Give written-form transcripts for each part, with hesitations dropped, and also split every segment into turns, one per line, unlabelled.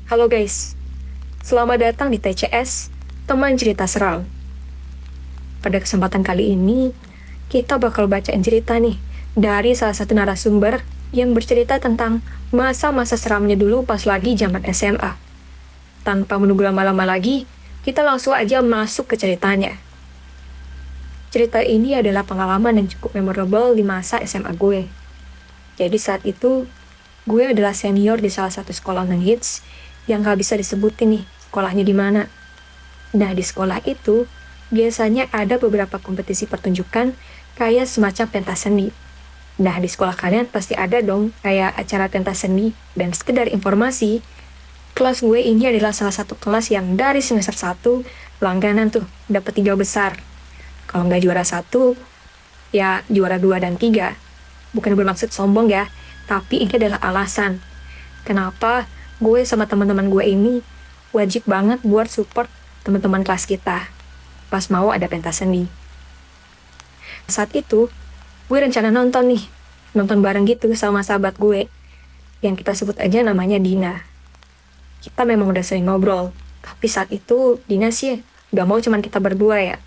Halo guys, selamat datang di TCS, teman cerita seram. Pada kesempatan kali ini, kita bakal bacain cerita nih dari salah satu narasumber yang bercerita tentang masa-masa seramnya dulu pas lagi zaman SMA. Tanpa menunggu lama-lama lagi, kita langsung aja masuk ke ceritanya. Cerita ini adalah pengalaman yang cukup memorable di masa SMA gue. Jadi saat itu, gue adalah senior di salah satu sekolah non-hits yang gak bisa disebutin nih sekolahnya di mana. Nah, di sekolah itu, biasanya ada beberapa kompetisi pertunjukan kayak semacam pentas seni. Nah, di sekolah kalian pasti ada dong kayak acara pentas seni. Dan sekedar informasi, kelas gue ini adalah salah satu kelas yang dari semester 1 langganan tuh, dapat 3 besar. Kalau nggak juara 1, ya juara 2 dan 3. Bukan bermaksud sombong ya, tapi ini adalah alasan kenapa gue sama teman-teman gue ini wajib banget buat support teman-teman kelas kita pas mau ada pentas seni. Saat itu, gue rencana nonton bareng gitu sama sahabat gue, yang kita sebut aja namanya Dina. Kita memang udah sering ngobrol, tapi saat itu Dina sih gak mau cuman kita berdua ya.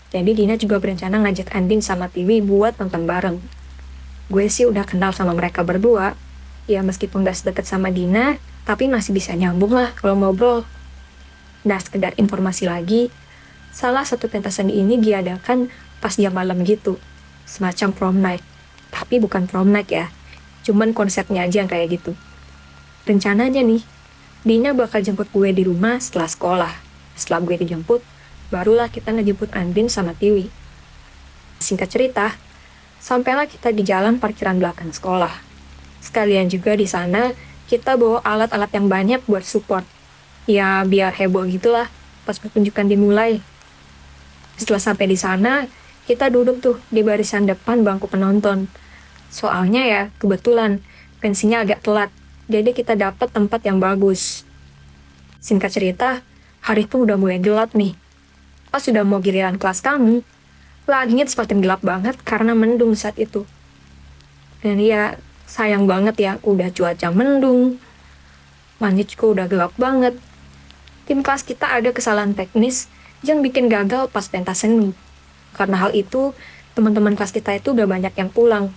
Jadi Dina juga berencana ngajak Andin sama Tiwi buat nonton bareng. Gue sih udah kenal sama mereka berdua, ya meskipun gak sedekat sama Dina, tapi masih bisa nyambung lah kalau ngobrol. Nah, sekedar informasi lagi, salah satu pentas seni ini diadakan pas jam malam gitu, semacam prom night. Tapi bukan prom night ya, cuman konsepnya aja yang kayak gitu. Rencananya nih, Dina bakal jemput gue di rumah setelah sekolah. Setelah gue dijemput, barulah kita ngejemput Andin sama Tiwi. Singkat cerita, sampailah kita di jalan parkiran belakang sekolah. Sekalian juga di sana, kita bawa alat-alat yang banyak buat support. Ya, biar heboh gitulah pas pertunjukan dimulai. Setelah sampai di sana, kita duduk tuh di barisan depan bangku penonton. Soalnya ya, kebetulan pensinya agak telat, jadi kita dapat tempat yang bagus. Singkat cerita, hari pun udah mulai gelap nih. Pas sudah mau giliran kelas kami, langit semakin gelap banget karena mendung saat itu. Dan ya, sayang banget ya, udah cuaca mendung, langit juga udah gelap banget. Tim kelas kita ada kesalahan teknis yang bikin gagal pas pentas seni. Karena hal itu, teman-teman kelas kita itu udah banyak yang pulang,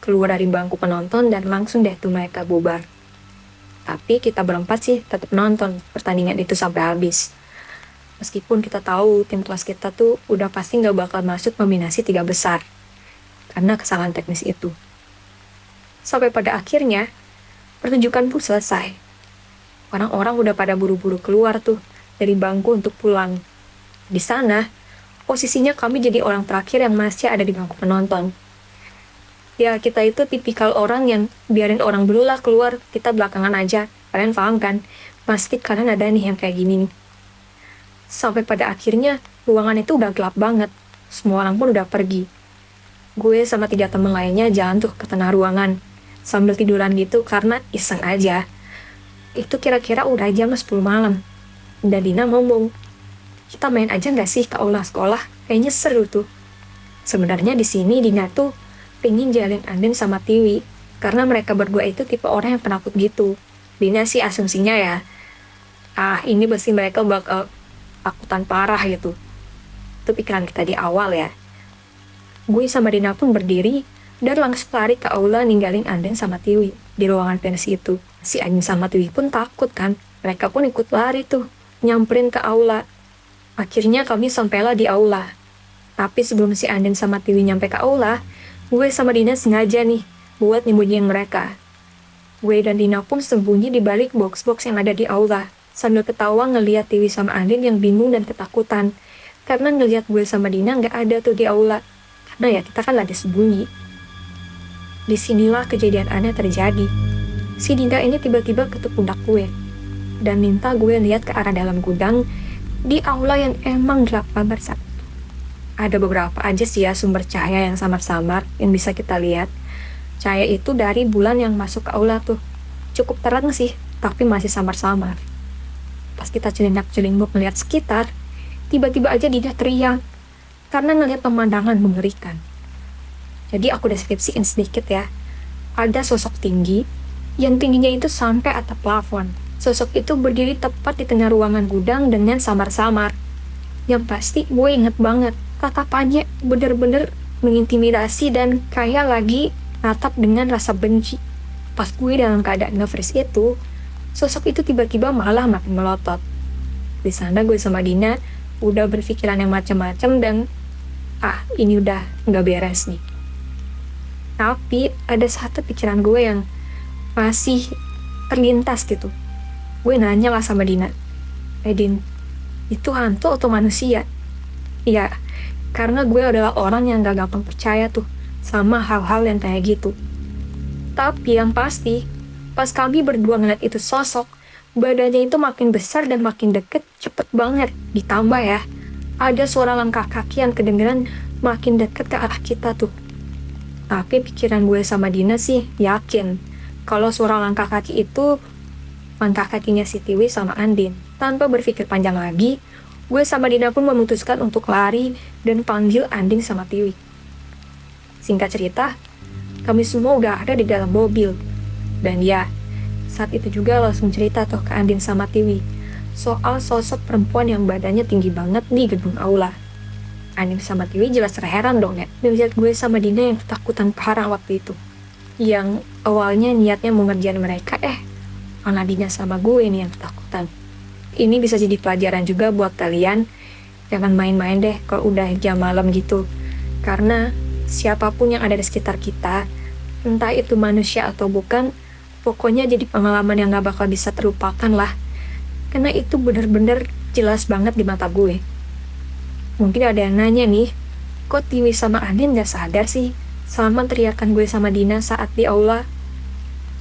keluar dari bangku penonton dan langsung deh tuh mereka bubar. Tapi kita berempat sih tetap nonton pertandingan itu sampai habis. Meskipun kita tahu tim kelas kita tuh udah pasti nggak bakal masuk nominasi 3 besar, karena kesalahan teknis itu. Sampai pada akhirnya, pertunjukan pun selesai. Orang-orang udah pada buru-buru keluar tuh dari bangku untuk pulang. Di sana, posisinya kami jadi orang terakhir yang masih ada di bangku penonton. Ya, kita itu tipikal orang yang biarin orang dulu lah keluar, kita belakangan aja. Kalian paham kan? Pasti kalian ada nih yang kayak gini nih. Sampai pada akhirnya, ruangan itu udah gelap banget. Semua orang pun udah pergi. Gue sama 3 temen lainnya jalan tuh ke tengah ruangan, sambil tiduran gitu karena iseng aja. Itu kira-kira udah jam 10 malam. Dan Dina ngomong, kita main aja nggak sih ke aula sekolah? Kayaknya seru tuh. Sebenarnya di sini Dina tuh pengen jalin Andin sama Tiwi, karena mereka berdua itu tipe orang yang penakut gitu. Dina sih asumsinya ya, ini pasti mereka bakal takutan parah gitu. Itu pikiran kita di awal ya. Gue sama Dina pun berdiri dan langsung lari ke aula ninggalin Andin sama Tiwi di ruangan pensi itu. Si Andin sama Tiwi pun takut kan. Mereka pun ikut lari tuh, nyamperin ke aula. Akhirnya kami sampailah di aula. Tapi sebelum si Andin sama Tiwi nyampe ke aula, gue sama Dina sengaja nih buat nyembunyiin mereka. Gue dan Dina pun sembunyi di balik box-box yang ada di aula, sambil ketawa ngeliat Tiwi sama Andin yang bingung dan ketakutan. Karena ngeliat gue sama Dina nggak ada tuh di aula. Karena ya kita kan lagi sembunyi. Disinilah kejadian aneh terjadi. Si Dina ini tiba-tiba ketuk pundak gue dan minta gue lihat ke arah dalam gudang di aula yang emang gelap banget saat itu. Ada beberapa aja sih ya sumber cahaya yang samar-samar yang bisa kita lihat. Cahaya itu dari bulan yang masuk ke aula tuh. Cukup terang sih, tapi masih samar-samar. Pas kita celingak-celinguk melihat sekitar, tiba-tiba aja Dina teriak karena ngelihat pemandangan mengerikan. Jadi aku deskripsiin sedikit ya. Ada sosok tinggi, yang tingginya itu sampai atap plafon, Sosok itu berdiri tepat di tengah ruangan gudang dengan samar-samar. Yang pasti gue inget banget, tatapannya bener-bener mengintimidasi dan kayak lagi natap dengan rasa benci. Pas gue dalam keadaan nge-freeze itu, sosok itu tiba-tiba malah makin melotot. Di sana gue sama Dina udah berpikiran yang macam-macam dan ini udah nggak beres nih. Tapi ada satu pikiran gue yang masih terlintas gitu. Gue nanya lah sama Dina, Din, itu hantu atau manusia? Ya, karena gue adalah orang yang gak gampang percaya tuh sama hal-hal yang kayak gitu. Tapi yang pasti, pas kami berdua ngeliat itu sosok, badannya itu makin besar dan makin deket, cepet banget. Ditambah ya, ada suara langkah kaki yang kedengeran makin deket ke arah kita tuh. Tapi pikiran gue sama Dina sih yakin kalau suara langkah kaki itu langkah kakinya si Tiwi sama Andin. Tanpa berpikir panjang lagi, gue sama Dina pun memutuskan untuk lari dan panggil Andin sama Tiwi. Singkat cerita, kami semua udah ada di dalam mobil. Dan ya, saat itu juga langsung cerita tuh ke Andin sama Tiwi soal sosok perempuan yang badannya tinggi banget di gedung aula. Andin sama Tiwi jelas terheran dong ya, melihat gue sama Dina yang ketakutan parah waktu itu. Yang awalnya niatnya mau ngerjain mereka, malah Dina sama gue nih yang ketakutan. Ini bisa jadi pelajaran juga buat kalian. Jangan main-main deh kalau udah jam malam gitu. Karena siapapun yang ada di sekitar kita, entah itu manusia atau bukan, pokoknya jadi pengalaman yang gak bakal bisa terlupakan lah. Karena itu bener-bener jelas banget di mata gue. Mungkin ada yang nanya nih, kok Tiwi sama Andin gak sadar sih sama teriakan gue sama Dina saat di aula?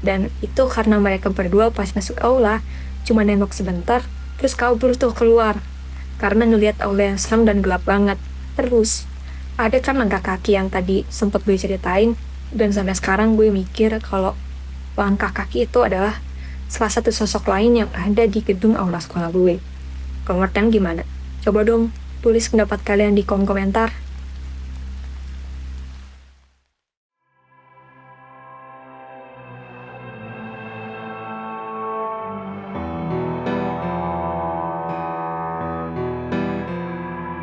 Dan itu karena mereka berdua pas masuk aula cuma nengok sebentar terus kabur tuh keluar karena ngelihat aula yang seram dan gelap banget. Terus ada kan langkah kaki yang tadi sempat gue ceritain, dan sampai sekarang gue mikir kalau langkah kaki itu adalah salah satu sosok lain yang ada di gedung aula sekolah gue. Kalau ngerti gimana? Coba dong tulis pendapat kalian di kolom komentar.